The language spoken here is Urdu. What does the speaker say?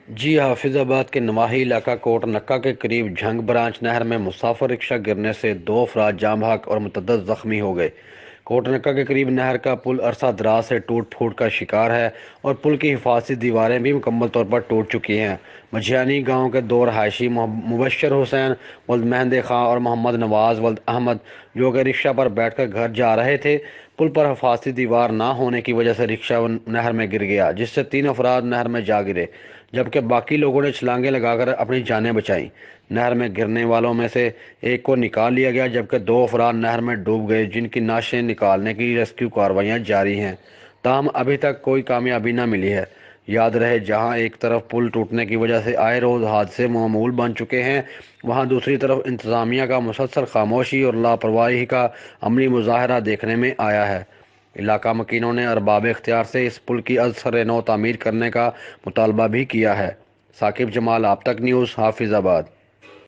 جی حافظ آباد کے نواحی علاقہ کوٹ نکا کے قریب جھنگ برانچ نہر میں مسافر رکشہ گرنے سے 2 افراد جاں بحق اور متعدد زخمی ہو گئے۔ کوٹ نکا کے قریب نہر کا پل عرصہ دراز سے ٹوٹ پھوٹ کا شکار ہے اور پل کی حفاظتی دیواریں بھی مکمل طور پر ٹوٹ چکی ہیں۔ مجھیانی گاؤں کے 2 رہائشی مبشر حسین ولد مہندی خاں اور محمد نواز ولد احمد جو کہ رکشہ پر بیٹھ کر گھر جا رہے تھے، پل پر حفاظتی دیوار نہ ہونے کی وجہ سے رکشہ نہر میں گر گیا، جس سے 3 افراد نہر میں جا گرے، جبکہ باقی لوگوں نے چھلانگیں لگا کر اپنی جانیں بچائیں۔ نہر میں گرنے والوں میں سے ایک کو نکال لیا گیا، جبکہ 2 افراد نہر میں ڈوب گئے، جن کی نعشیں نکالنے کی ریسکیو کارروائیاں جاری ہیں، تاہم ابھی تک کوئی کامیابی نہ ملی ہے۔ یاد رہے، جہاں ایک طرف پل ٹوٹنے کی وجہ سے آئے روز حادثے معمول بن چکے ہیں، وہاں دوسری طرف انتظامیہ کا مسلسل خاموشی اور لاپرواہی کا عملی مظاہرہ دیکھنے میں آیا ہے۔ علاقہ مکینوں نے ارباب اختیار سے اس پل کی از سر نو تعمیر کرنے کا مطالبہ بھی کیا ہے۔ ثاقب جمال، آپ تک نیوز، حافظ آباد۔